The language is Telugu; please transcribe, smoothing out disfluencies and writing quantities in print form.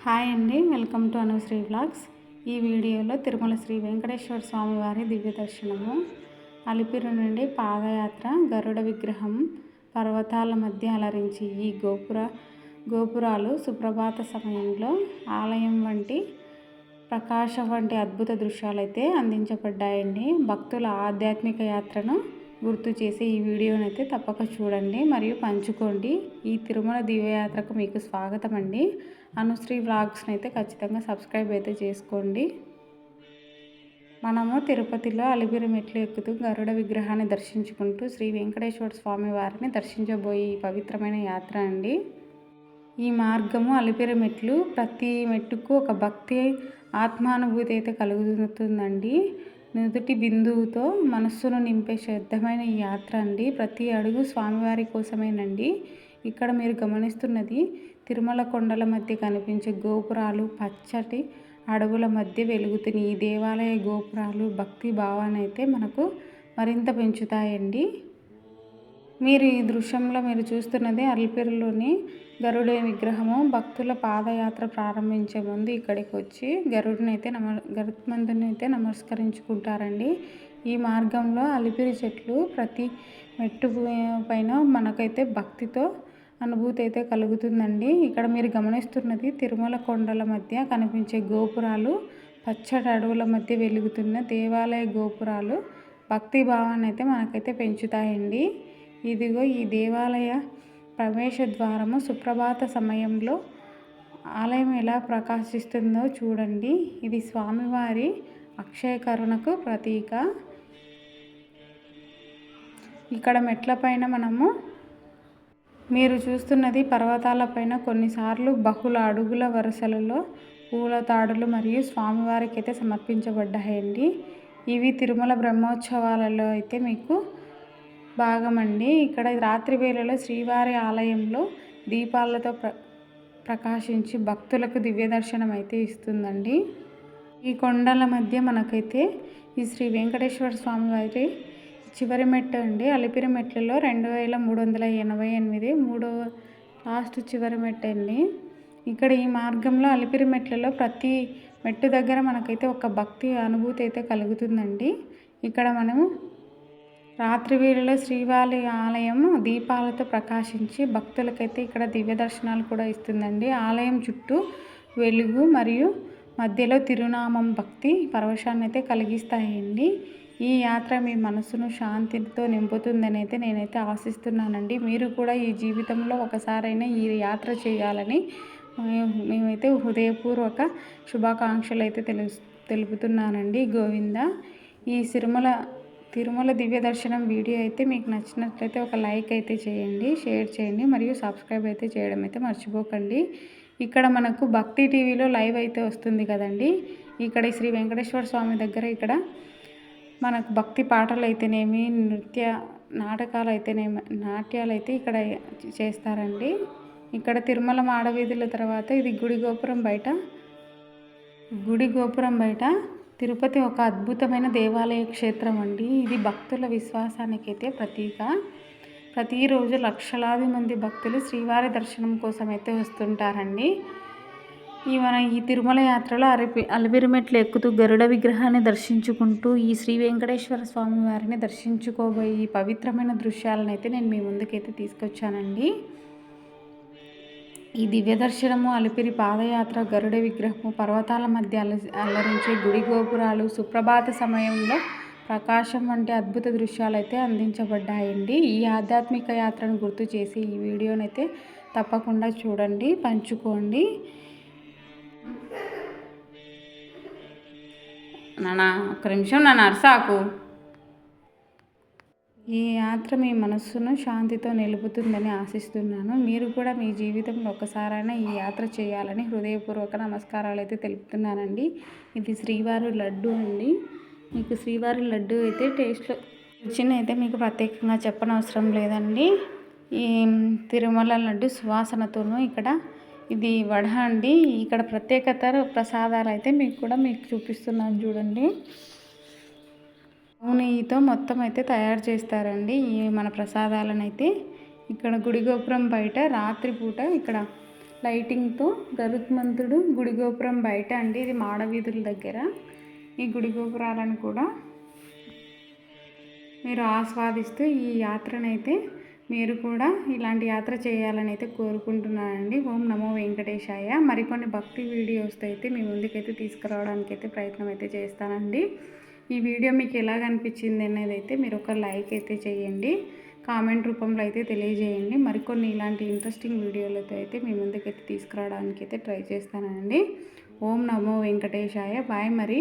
హాయ్ అండి, వెల్కమ్ టు అనుశ్రీ వ్లాగ్స్. ఈ వీడియోలో తిరుమల శ్రీ వెంకటేశ్వర స్వామి వారి దివ్య దర్శనము, అలిపిరి నుండి పాదయాత్ర, గరుడ విగ్రహం పర్వతాల మధ్య అలరించి ఈ గోపురాలు సుప్రభాత సమయంలో ఆలయం వంటి ప్రకాశం వంటి అద్భుత దృశ్యాలైతే అందించబడ్డాయండి. భక్తుల ఆధ్యాత్మిక యాత్రను గుర్తు చేసి ఈ వీడియోనైతే తప్పక చూడండి మరియు పంచుకోండి. ఈ తిరుమల దివ్యయాత్రకు మీకు స్వాగతం అండి. అనుశ్రీ వ్లాగ్స్ని అయితే ఖచ్చితంగా సబ్స్క్రైబ్ అయితే చేసుకోండి. మనము తిరుపతిలో అలిపిరి మెట్లు ఎక్కుతూ గరుడ విగ్రహాన్ని దర్శించుకుంటూ శ్రీ వెంకటేశ్వర స్వామి వారిని దర్శించబోయే ఈ పవిత్రమైన యాత్ర అండి. ఈ మార్గము అలిపిరి మెట్లు, ప్రతి మెట్టుకు ఒక భక్తి ఆత్మానుభూతి అయితే కలుగుతుందండి. నుదుటి బిందువుతో మనస్సును నింపే శ్రద్ధమైన ఈ యాత్ర అండి. ప్రతి అడుగు స్వామివారి కోసమేనండి. ఇక్కడ మీరు గమనిస్తున్నది తిరుమల కొండల మధ్య కనిపించే గోపురాలు, పచ్చటి అడవుల మధ్య వెలుగుతున్న ఈ దేవాలయ గోపురాలు భక్తి భావాన్ని అయితే మనకు మరింత పెంచుతాయండి. మీరు ఈ దృశ్యంలో మీరు చూస్తున్నది అలిపిరిలోని గరుడ విగ్రహము. భక్తుల పాదయాత్ర ప్రారంభించే ముందు ఇక్కడికి వచ్చి గరుత్మంతుని అయితే నమస్కరించుకుంటారండి. ఈ మార్గంలో అలిపిరి చెట్లు ప్రతి మెట్టు పైన మనకైతే భక్తితో అనుభూతి అయితే కలుగుతుందండి. ఇక్కడ మీరు గమనిస్తున్నది తిరుమల కొండల మధ్య కనిపించే గోపురాలు, పచ్చటి అడవుల మధ్య వెలుగుతున్న దేవాలయ గోపురాలు భక్తి భావాన్ని అయితే మనకైతే పెంచుతాయండి. ఇదిగో ఈ దేవాలయ ప్రవేశ ద్వారము. సుప్రభాత సమయంలో ఆలయం ఎలా ప్రకాశిస్తుందో చూడండి. ఇది స్వామివారి అక్షయ కరుణకు ప్రతీక. ఇక్కడ మెట్లపైన మీరు చూస్తున్నది పర్వతాలపైన కొన్నిసార్లు బహుళ అడుగుల వరుసలలో పూల తాడులు మరియు స్వామివారికి అయితే సమర్పించబడ్డాయండి. ఇవి తిరుమల బ్రహ్మోత్సవాలలో అయితే మీకు భాగమండి. ఇక్కడ రాత్రి వేళలో శ్రీవారి ఆలయంలో దీపాలతో ప్రకాశించి భక్తులకు దివ్య దర్శనం అయితే ఇస్తుందండి. ఈ కొండల మధ్య మనకైతే ఈ శ్రీ వెంకటేశ్వర స్వామి వారి చివరి మెట్టు అండి. అలిపిరి మెట్లలో 2388 మూడవ లాస్ట్ చివరి మెట్టు అండి. ఇక్కడ ఈ మార్గంలో అలిపిరి మెట్లలో ప్రతి మెట్టు దగ్గర మనకైతే ఒక భక్తి అనుభూతి అయితే కలుగుతుందండి. ఇక్కడ మనము రాత్రి వేళలో శ్రీవారి ఆలయం దీపాలతో ప్రకాశించి భక్తులకైతే ఇక్కడ దివ్య దర్శనాలు కూడా ఇస్తుందండి. ఆలయం చుట్టూ వెలుగు మరియు మధ్యలో తిరునామం భక్తి పరవశాన్ని అయితే కలిగిస్తాయండి. ఈ యాత్ర మీ మనసును శాంతితో నింపుతుందని అయితే నేనైతే ఆశిస్తున్నానండి. మీరు కూడా ఈ జీవితంలో ఒకసారైనా ఈ యాత్ర చేయాలని మేమైతే హృదయపూర్వక శుభాకాంక్షలు అయితే తెలుపుతున్నానండి. గోవింద. ఈ తిరుమల దివ్య దర్శనం వీడియో అయితే మీకు నచ్చినట్లయితే ఒక లైక్ అయితే చేయండి, షేర్ చేయండి మరియు సబ్స్క్రైబ్ అయితే చేయడం అయితే మర్చిపోకండి. ఇక్కడ మనకు భక్తి టీవీలో లైవ్ అయితే వస్తుంది కదండి. ఇక్కడ శ్రీ వెంకటేశ్వర స్వామి దగ్గర ఇక్కడ మనకు భక్తి పాటలు అయితేనేమి, నాటకాలు అయితేనేమి, నాట్యాలు అయితే ఇక్కడ చేస్తారండి. ఇక్కడ తిరుమల మాడవీధుల తర్వాత ఇది గుడి గోపురం బయట తిరుపతి ఒక అద్భుతమైన దేవాలయ క్షేత్రం అండి. ఇది భక్తుల విశ్వాసానికి అయితే ప్రతీక. ప్రతిరోజు లక్షలాది మంది భక్తులు శ్రీవారి దర్శనం కోసం అయితే వస్తుంటారండి. ఈ తిరుమల యాత్రలో అలిపిరి మెట్లు ఎక్కుతూ గరుడ విగ్రహాన్ని దర్శించుకుంటూ ఈ శ్రీ వెంకటేశ్వర స్వామి వారిని దర్శించుకోబోయే ఈ పవిత్రమైన దృశ్యాలను అయితే నేను మీ ముందుకైతే తీసుకొచ్చానండి. ఈ దివ్య దర్శనము, అలిపిరి పాదయాత్ర, గరుడ విగ్రహము, పర్వతాల మధ్య అలరించే గుడి గోపురాలు, సుప్రభాత సమయంలో ప్రకాశం వంటి అద్భుత దృశ్యాలు అయితే అందించబడ్డాయండి. ఈ ఆధ్యాత్మిక యాత్రను గుర్తు చేసి ఈ వీడియోనైతే తప్పకుండా చూడండి, పంచుకోండి. ఒక్క నిమిషం అరసాకు. ఈ యాత్ర మీ మనస్సును శాంతితో నిలుపుతుందని ఆశిస్తున్నాను. మీరు కూడా మీ జీవితంలో ఒకసారైనా ఈ యాత్ర చేయాలని హృదయపూర్వక నమస్కారాలు అయితే తెలుపుతున్నానండి. ఇది శ్రీవారి లడ్డు అండి. మీకు శ్రీవారి లడ్డు అయితే టేస్ట్లో రుచిని అయితే మీకు ప్రత్యేకంగా చెప్పనవసరం లేదండి. ఈ తిరుమల లడ్డు సువాసనతోనూ ఇక్కడ ఇది వడ అండి. ఇక్కడ ప్రత్యేకత ప్రసాదాలు అయితే మీకు చూపిస్తున్నాను చూడండి. నెయ్యితో మొత్తం అయితే తయారు చేస్తారండి ఈ మన ప్రసాదాలను అయితే. ఇక్కడ గుడి గోపురం బయట రాత్రిపూట ఇక్కడ లైటింగ్తో గరుత్మంతుడు గుడి గోపురం బయట అండి, ఇది మాడవీధుల దగ్గర. ఈ గుడి గోపురాలను కూడా మీరు ఆస్వాదిస్తూ ఈ యాత్రనైతే మీరు కూడా ఇలాంటి యాత్ర చేయాలని అయితే కోరుకుంటున్నానండి. ఓం నమో వెంకటేశాయ. మరికొన్ని భక్తి వీడియోస్తో అయితే మీ ముందుకైతే తీసుకురావడానికి అయితే ప్రయత్నం అయితే చేస్తానండి. ఈ వీడియో మీకు ఎలాగ అనిపించింది అనేది అయితే మీరు ఒక లైక్ అయితే చేయండి, కామెంట్ రూపంలో అయితే తెలియజేయండి. మరికొన్ని ఇలాంటి ఇంట్రెస్టింగ్ వీడియోలతో అయితే మీ ముందుకైతే తీసుకురావడానికి అయితే ట్రై చేస్తానండి. ఓం నమో వెంకటేశాయ. బాయ్ మరి.